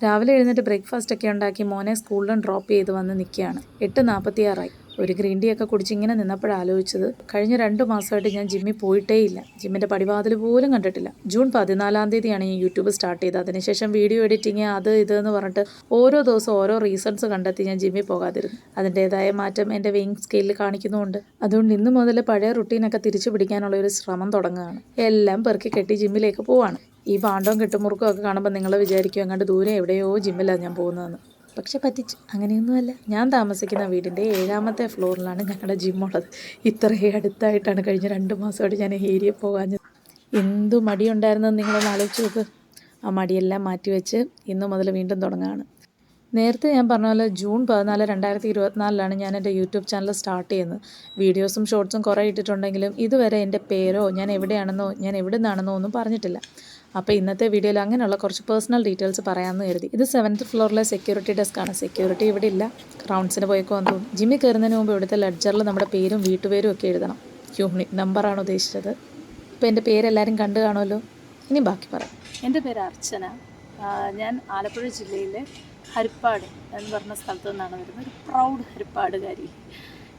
രാവിലെ എഴുന്നേറ്റ് ബ്രേക്ക്ഫാസ്റ്റ് ഒക്കെ ഉണ്ടാക്കി മോനെ സ്കൂളിലും ഡ്രോപ്പ് ചെയ്ത് വന്ന് നിൽക്കുകയാണ്. 8:46 ഒരു ഗ്രീൻ ടീ ഒക്കെ കുടിച്ച് ഇങ്ങനെ നിന്നപ്പോഴാലോചിച്ചത്, കഴിഞ്ഞ 2 മാസമായിട്ട് ഞാൻ ജിമ്മിൽ പോയിട്ടേ ഇല്ല. ജിമ്മിൻ്റെ പടിവാതിൽ പോലും കണ്ടിട്ടില്ല. ജൂൺ 14-ാം തീയതിയാണ് ഞാൻ യൂട്യൂബ് സ്റ്റാർട്ട് ചെയ്തത്. അതിനുശേഷം വീഡിയോ എഡിറ്റിങ് അത് ഇതെന്ന് പറഞ്ഞിട്ട് ഓരോ ദിവസം ഓരോ റീസൺസ് കണ്ടെത്തി ഞാൻ ജിമ്മിൽ പോകാതിരുന്നു. അതിൻ്റേതായ മാറ്റം എൻ്റെ വെയിങ് സ്കെയിലിൽ കാണിക്കുന്നുമുണ്ട്. അതുകൊണ്ട് ഇന്ന് മുതൽ പഴയ റുട്ടീനൊക്കെ തിരിച്ചു പിടിക്കാനുള്ള ഒരു ശ്രമം തുടങ്ങുകയാണ്. എല്ലാം പെറുക്കി കെട്ടി ജിമ്മിലേക്ക് പോവാണ്. ഈ പാണ്ടവും കെട്ടുമുറുക്കും ഒക്കെ കാണുമ്പോൾ നിങ്ങൾ വിചാരിക്കും അങ്ങോട്ട് ദൂരെ എവിടെയോ ജിമ്മിലാണ് ഞാൻ പോകുന്നതെന്ന്. പക്ഷെ പറ്റിച്ച്, അങ്ങനെയൊന്നുമല്ല. ഞാൻ താമസിക്കുന്ന വീടിൻ്റെ 7ാമത്തെ ഫ്ലോറിലാണ് ഞങ്ങളുടെ ജിമ്മുള്ളത്. ഇത്രയും അടുത്തായിട്ടാണ് കഴിഞ്ഞ 2 മാസമായിട്ട് ഞാൻ ഏരിയ പോകാഞ്ഞത്. എന്തു മടിയുണ്ടായിരുന്നെന്ന് നിങ്ങളൊന്ന് ആലോചിച്ച് നോക്ക്. ആ മടിയെല്ലാം മാറ്റിവെച്ച് ഇന്ന് മുതൽ വീണ്ടും തുടങ്ങുകയാണ്. നേരത്തെ ഞാൻ പറഞ്ഞ പോലെ ജൂൺ 14, 2024 ഞാൻ എൻ്റെ യൂട്യൂബ് ചാനൽ സ്റ്റാർട്ട് ചെയ്യുന്നത്. വീഡിയോസും ഷോർട്സും കുറേ ഇട്ടിട്ടുണ്ടെങ്കിലും ഇതുവരെ എൻ്റെ പേരോ ഞാൻ എവിടെയാണെന്നോ ഞാൻ എവിടെ നിന്നാണെന്നോ ഒന്നും പറഞ്ഞിട്ടില്ല. അപ്പോൾ ഇന്നത്തെ വീഡിയോയിൽ അങ്ങനെയുള്ള കുറച്ച് പേഴ്സണൽ ഡീറ്റെയിൽസ് പറയാമെന്ന് കരുതി. ഇത് 7th ഫ്ലോറിലെ സെക്യൂരിറ്റി ഡെസ്ക്കാണ്. സെക്യൂരിറ്റി ഇവിടെ ഇല്ല, റൗണ്ട്സിന് പോയിക്കോന്ന് തോന്നും. ജിമ്മിൽ കയറുന്നതിന് മുമ്പ് ഇവിടുത്തെ ലെഡ്ജറിൽ നമ്മുടെ പേരും വീട്ടുപേരും ഒക്കെ എഴുതണം. യൂണിറ്റ് നമ്പറാണ് ഉദ്ദേശിച്ചത്. ഇപ്പോൾ എൻ്റെ പേരെല്ലാവരും കണ്ടു കാണുമല്ലോ. ഇനി ബാക്കി പറയാം. എൻ്റെ പേര് അർച്ചന. ഞാൻ ആലപ്പുഴ ജില്ലയിലെ ഹരിപ്പാട് എന്ന് പറഞ്ഞ സ്ഥലത്തു നിന്നാണ് വരുന്നത്. ഒരു പ്രൗഡ് ഹരിപ്പാടുകാരി.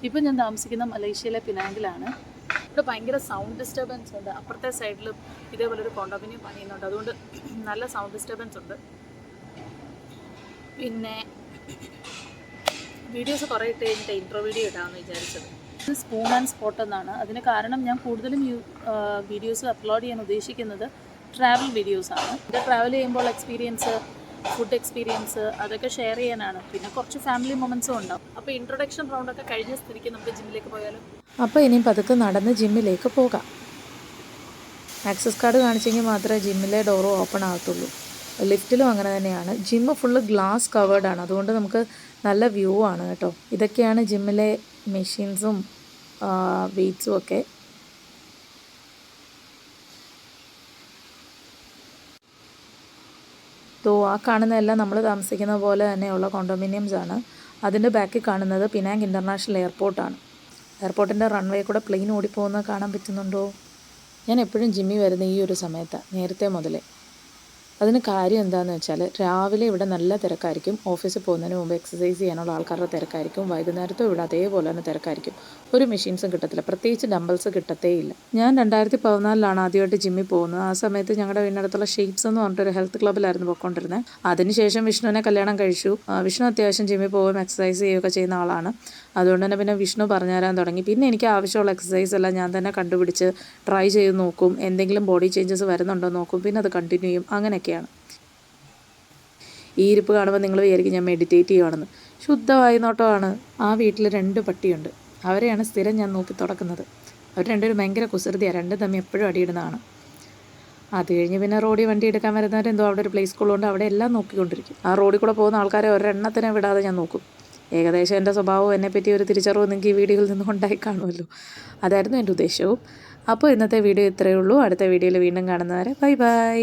ഇപ്പോൾ ഞാൻ താമസിക്കുന്ന മലേഷ്യയിലെ പിനാങ്ങിലാണ്. ഇവിടെ ഭയങ്കര സൗണ്ട് ഡിസ്റ്റർബൻസ് ഉണ്ട്. അപ്പുറത്തെ സൈഡിലും ഇതേപോലെ ഒരു കോണ്ടോമിനിയം പണിയുന്നുണ്ട്. അതുകൊണ്ട് നല്ല സൗണ്ട് ഡിസ്റ്റർബൻസ് ഉണ്ട്. പിന്നെ വീഡിയോസ് കുറേ ഇട്ട് കഴിഞ്ഞിട്ട് ഇൻട്രോ വീഡിയോ ഇടാമെന്ന് വിചാരിച്ചത്. ഇത് സ്പൂൺ ആൻഡ് സ്പോട്ട് എന്നാണ്. അതിന് കാരണം ഞാൻ കൂടുതലും വീഡിയോസ് അപ്ലോഡ് ചെയ്യാൻ ഉദ്ദേശിക്കുന്നത് ട്രാവൽ വീഡിയോസാണ്. ഇത് ട്രാവൽ ചെയ്യുമ്പോൾ എക്സ്പീരിയൻസ്, ഫുഡ് എക്സ്പീരിയൻസ് അതൊക്കെ ഷെയർ ചെയ്യാനാണ്. പിന്നെ കുറച്ച് ഫാമിലി മൊമെൻറ്റ്സും ഉണ്ടാവും. അപ്പോൾ ഇൻട്രൊഡക്ഷൻ റൗണ്ടൊക്കെ കഴിഞ്ഞ സ്ഥിതിക്ക് നമുക്ക് ജിമ്മിലേക്ക് പോയാലും. അപ്പോൾ ഇനിയും പതുക്കെ നടന്ന് ജിമ്മിലേക്ക് പോകാം. ആക്സസ് കാർഡ് കാണിച്ചെങ്കിൽ മാത്രമേ ജിമ്മിലെ ഡോറ് ഓപ്പൺ ആകത്തുള്ളൂ. ലിഫ്റ്റിലും അങ്ങനെ തന്നെയാണ്. ജിമ്മ് ഫുള്ള് ഗ്ലാസ് കവേർഡാണ്. അതുകൊണ്ട് നമുക്ക് നല്ല വ്യൂ ആണ് കേട്ടോ. ഇതൊക്കെയാണ് ജിമ്മിലെ മെഷീൻസും വെയ്റ്റ്സും ഒക്കെ. ആ കാണുന്നതെല്ലാം നമ്മൾ താമസിക്കുന്ന പോലെ തന്നെയുള്ള കോണ്ടോമിനിയംസ് ആണ്. അതിൻ്റെ ബാക്കിൽ കാണുന്നത് പിനാങ് ഇൻ്റർനാഷണൽ എയർപോർട്ടാണ്. എയർപോർട്ടിൻ്റെ റൺവേ കൂടെ പ്ലെയിൻ ഓടിപ്പോകുന്നത് കാണാൻ പറ്റുന്നുണ്ടോ? ഞാൻ എപ്പോഴും ജിമ്മിൽ വരുന്ന ഈ ഒരു സമയത്താണ്, നേരത്തെ മുതലേ. അതിന് കാര്യം എന്താണെന്ന് വെച്ചാൽ രാവിലെ ഇവിടെ നല്ല തിരക്കായിരിക്കും. ഓഫീസിൽ പോകുന്നതിന് മുമ്പ് എക്സസൈസ് ചെയ്യാനുള്ള ആൾക്കാരുടെ തിരക്കായിരിക്കും. വൈകുന്നേരത്തും ഇവിടെ അതേപോലെ തന്നെ തിരക്കായിരിക്കും. ഒരു മെഷീൻസും കിട്ടത്തില്ല, പ്രത്യേകിച്ച് ഡംബിൾസ് കിട്ടത്തേയില്ല. ഞാൻ 2014 ആദ്യമായിട്ട് ജിമ്മിൽ പോകുന്നത്. ആ സമയത്ത് ഞങ്ങളുടെ വീടിനടുത്തുള്ള ഷേപ്സ് എന്ന് പറഞ്ഞിട്ടൊരു ഹെൽത്ത് ക്ലബ്ബിലായിരുന്നു പോയിക്കൊണ്ടിരുന്നത്. അതിനുശേഷം വിഷ്ണുവിനെ കല്യാണം കഴിച്ചു. വിഷ്ണു അത്യാവശ്യം ജിമ്മിൽ പോവുകയും എക്സസൈസ് ചെയ്യുകയൊക്കെ ചെയ്യുന്ന ആളാണ്. അതുകൊണ്ട് തന്നെ പിന്നെ വിഷ്ണു പറഞ്ഞു തരാൻ തുടങ്ങി. പിന്നെ എനിക്ക് ആവശ്യമുള്ള എക്സസൈസ് എല്ലാം ഞാൻ തന്നെ കണ്ടുപിടിച്ച് ട്രൈ ചെയ്ത് നോക്കും. എന്തെങ്കിലും ബോഡി ചേഞ്ചസ് വരുന്നുണ്ടോ നോക്കും. പിന്നെ അത് കണ്ടിന്യൂ ചെയ്യും. അങ്ങനെയൊക്കെയാണ്. ഈ ഇരിപ്പ് കാണുമ്പോൾ നിങ്ങൾ വിചാരിക്കും ഞാൻ മെഡിറ്റേറ്റ് ചെയ്യുവാണെന്ന്. ശുദ്ധമായി നോട്ടമാണ്. ആ വീട്ടിൽ 2 പട്ടിയുണ്ട്. അവരെയാണ് സ്ഥിരം ഞാൻ നോക്കി തുടക്കുന്നത്. അവർ രണ്ടുപേരും ഭയങ്കര കുസൃതിയാണ്. രണ്ടും തമ്മിൽ എപ്പോഴും അടിയിടുന്നതാണ്. അത് കഴിഞ്ഞ് പിന്നെ റോഡിൽ വണ്ടി എടുക്കാൻ വരുന്നവരെന്തോ അവിടെ ഒരു പ്ലേ സ്കൂളുണ്ട്, അവിടെ എല്ലാം നോക്കിക്കൊണ്ടിരിക്കും. ആ റോഡിൽ കൂടെ പോകുന്ന ആൾക്കാരെ ഒരെണ്ണത്തിനെ വിടാതെ ഞാൻ നോക്കും. ഏകദേശം എൻ്റെ സ്വഭാവവും എന്നെപ്പറ്റി ഒരു തിരിച്ചറിവ് നിങ്ങൾക്ക് ഈ വീഡിയോയിൽ നിന്ന് ഉണ്ടായി കാണുമല്ലോ. അതായിരുന്നു എൻ്റെ ഉദ്ദേശവും. അപ്പോൾ ഇന്നത്തെ വീഡിയോ ഇത്രയേ ഉള്ളൂ. അടുത്ത വീഡിയോയിൽ വീണ്ടും കാണുന്നവരെ ബൈ ബൈ.